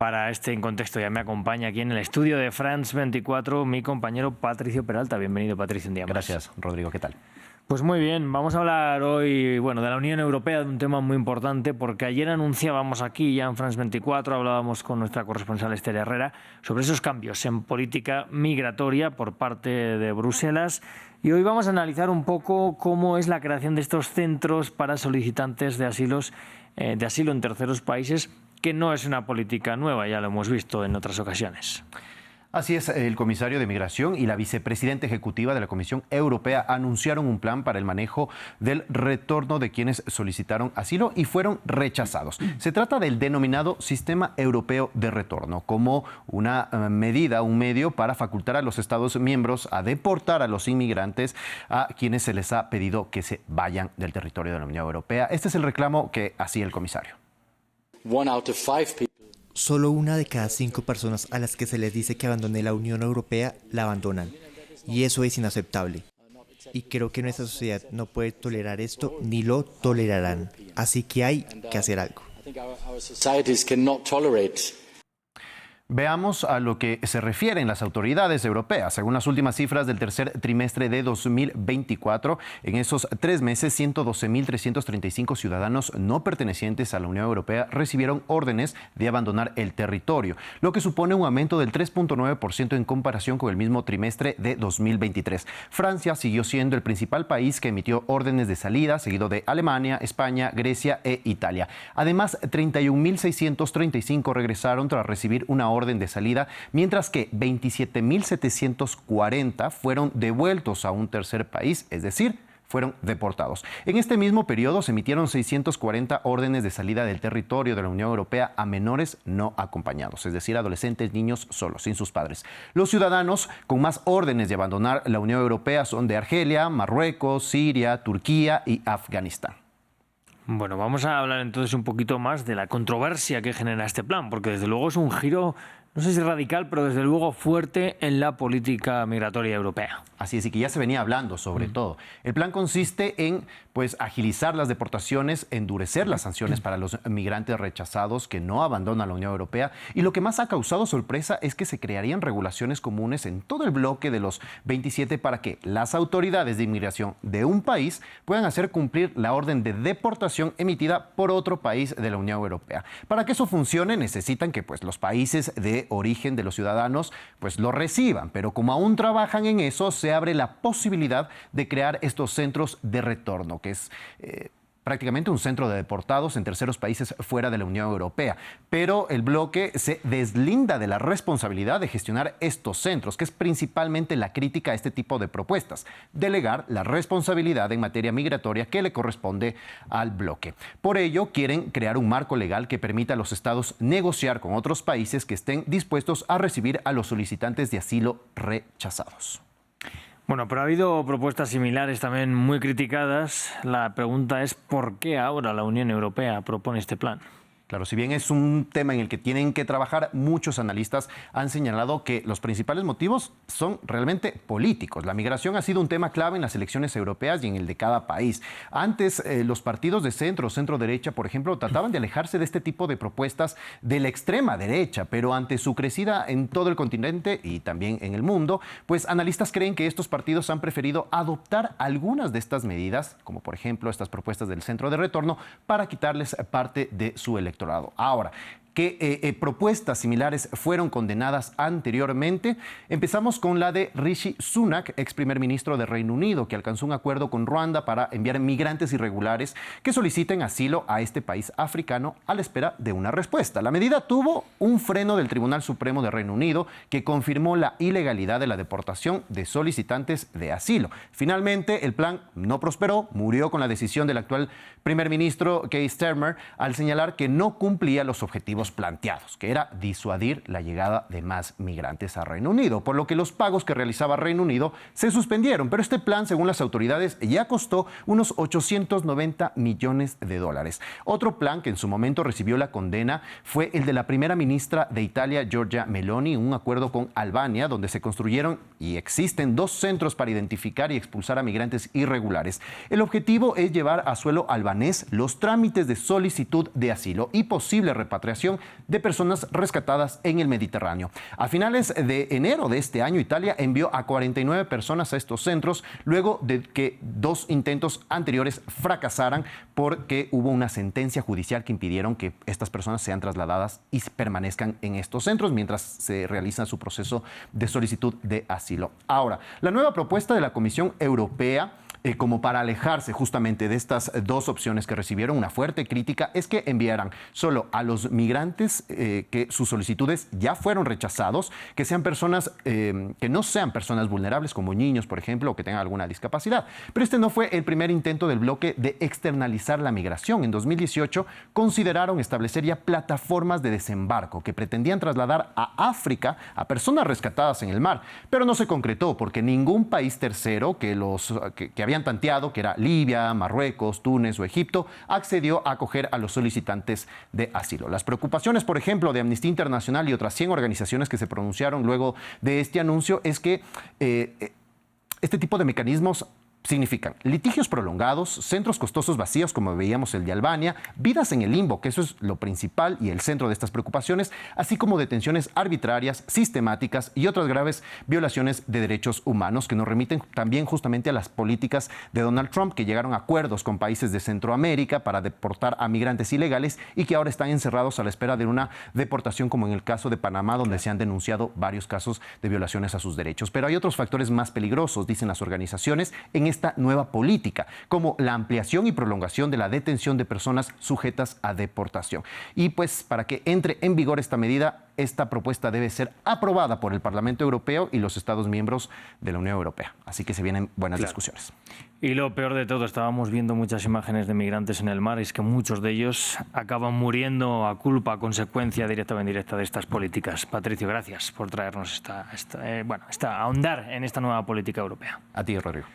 para este contexto. Ya me acompaña aquí en el estudio de France 24 mi compañero Patricio Peralta. Bienvenido, Patricio, un día más. Gracias, Rodrigo. ¿Qué tal? Pues muy bien, vamos a hablar hoy, de la Unión Europea, de un tema muy importante, porque ayer anunciábamos aquí, ya en France 24, hablábamos con nuestra corresponsal Esther Herrera, sobre esos cambios en política migratoria por parte de Bruselas. Y hoy vamos a analizar un poco cómo es la creación de estos centros para solicitantes de asilo en terceros países, que no es una política nueva, ya lo hemos visto en otras ocasiones. Así es, el comisario de Migración y la vicepresidenta ejecutiva de la Comisión Europea anunciaron un plan para el manejo del retorno de quienes solicitaron asilo y fueron rechazados. Se trata del denominado Sistema Europeo de Retorno, como una medida, un medio para facultar a los Estados miembros a deportar a los inmigrantes a quienes se les ha pedido que se vayan del territorio de la Unión Europea. Este es el reclamo que hacía el comisario. Solo 1 de cada 5 personas a las que se les dice que abandone la Unión Europea la abandonan. Y eso es inaceptable. Y creo que nuestra sociedad no puede tolerar esto ni lo tolerarán. Así que hay que hacer algo. Veamos a lo que se refieren las autoridades europeas. Según las últimas cifras del tercer trimestre de 2024, en esos 3 meses, 112.335 ciudadanos no pertenecientes a la Unión Europea recibieron órdenes de abandonar el territorio, lo que supone un aumento del 3.9% en comparación con el mismo trimestre de 2023. Francia siguió siendo el principal país que emitió órdenes de salida, seguido de Alemania, España, Grecia e Italia. Además, 31.635 regresaron tras recibir una orden de salida, mientras que 27.740 fueron devueltos a un tercer país, es decir, fueron deportados. En este mismo periodo se emitieron 640 órdenes de salida del territorio de la Unión Europea a menores no acompañados, es decir, adolescentes, niños solos, sin sus padres. Los ciudadanos con más órdenes de abandonar la Unión Europea son de Argelia, Marruecos, Siria, Turquía y Afganistán. Bueno, vamos a hablar entonces un poquito más de la controversia que genera este plan, porque desde luego es un giro, no sé si radical, pero desde luego fuerte en la política migratoria europea. Así es, y que ya se venía hablando sobre todo. El plan consiste en agilizar las deportaciones, endurecer las sanciones para los migrantes rechazados que no abandonan la Unión Europea. Y lo que más ha causado sorpresa es que se crearían regulaciones comunes en todo el bloque de los 27 para que las autoridades de inmigración de un país puedan hacer cumplir la orden de deportación emitida por otro país de la Unión Europea. Para que eso funcione necesitan que los países de origen de los ciudadanos lo reciban, pero como aún trabajan en eso, se abre la posibilidad de crear estos centros de retorno, que es prácticamente un centro de deportados en terceros países fuera de la Unión Europea. Pero el bloque se deslinda de la responsabilidad de gestionar estos centros, que es principalmente la crítica a este tipo de propuestas, delegar la responsabilidad en materia migratoria que le corresponde al bloque. Por ello, quieren crear un marco legal que permita a los estados negociar con otros países que estén dispuestos a recibir a los solicitantes de asilo rechazados. Bueno, pero ha habido propuestas similares también muy criticadas. La pregunta es ¿por qué ahora la Unión Europea propone este plan? Claro, si bien es un tema en el que tienen que trabajar, muchos analistas han señalado que los principales motivos son realmente políticos. La migración ha sido un tema clave en las elecciones europeas y en el de cada país. Antes, los partidos de centro derecha, por ejemplo, trataban de alejarse de este tipo de propuestas de la extrema derecha, pero ante su crecida en todo el continente y también en el mundo, analistas creen que estos partidos han preferido adoptar algunas de estas medidas, como por ejemplo estas propuestas del centro de retorno, para quitarles parte de su electorado. Ahora, ¿qué propuestas similares fueron condenadas anteriormente? Empezamos con la de Rishi Sunak, ex primer ministro de Reino Unido, que alcanzó un acuerdo con Ruanda para enviar migrantes irregulares que soliciten asilo a este país africano a la espera de una respuesta. La medida tuvo un freno del Tribunal Supremo de Reino Unido, que confirmó la ilegalidad de la deportación de solicitantes de asilo. Finalmente, el plan no prosperó, murió con la decisión del actual primer ministro Keir Starmer al señalar que no cumplía los objetivos planteados, que era disuadir la llegada de más migrantes a Reino Unido, por lo que los pagos que realizaba Reino Unido se suspendieron. Pero este plan, según las autoridades, ya costó unos 890 millones de dólares. Otro plan que en su momento recibió la condena fue el de la primera ministra de Italia, Giorgia Meloni, un acuerdo con Albania, donde se construyeron y existen 2 centros para identificar y expulsar a migrantes irregulares. El objetivo es llevar a suelo albanés los trámites de solicitud de asilo y posible repatriación repatriación de personas rescatadas en el Mediterráneo. A finales de enero de este año, Italia envió a 49 personas a estos centros luego de que 2 intentos anteriores fracasaran porque hubo una sentencia judicial que impidieron que estas personas sean trasladadas y permanezcan en estos centros mientras se realiza su proceso de solicitud de asilo. Ahora, la nueva propuesta de la Comisión Europea, como para alejarse justamente de estas 2 opciones que recibieron una fuerte crítica, es que enviaran solo a los migrantes que sus solicitudes ya fueron rechazados, que sean personas que no sean personas vulnerables como niños, por ejemplo, o que tengan alguna discapacidad. Pero este no fue el primer intento del bloque de externalizar la migración. En 2018 consideraron establecer ya plataformas de desembarco que pretendían trasladar a África a personas rescatadas en el mar, pero no se concretó porque ningún país tercero que habían tanteado, que era Libia, Marruecos, Túnez o Egipto, accedió a acoger a los solicitantes de asilo. Las preocupaciones, por ejemplo, de Amnistía Internacional y otras 100 organizaciones que se pronunciaron luego de este anuncio es que este tipo de mecanismos significan litigios prolongados, centros costosos vacíos, como veíamos el de Albania, vidas en el limbo, que eso es lo principal y el centro de estas preocupaciones, así como detenciones arbitrarias, sistemáticas y otras graves violaciones de derechos humanos que nos remiten también justamente a las políticas de Donald Trump, que llegaron a acuerdos con países de Centroamérica para deportar a migrantes ilegales y que ahora están encerrados a la espera de una deportación, como en el caso de Panamá, donde se han denunciado varios casos de violaciones a sus derechos. Pero hay otros factores más peligrosos, dicen las organizaciones, en esta nueva política, como la ampliación y prolongación de la detención de personas sujetas a deportación. Y pues para que entre en vigor esta medida, esta propuesta debe ser aprobada por el Parlamento Europeo y los Estados miembros de la Unión Europea. Así que se vienen buenas discusiones. Y lo peor de todo, estábamos viendo muchas imágenes de migrantes en el mar, es que muchos de ellos acaban muriendo a culpa, a consecuencia directa o indirecta de estas políticas. Patricio, gracias por traernos ahondar en esta nueva política europea. A ti, Rodrigo.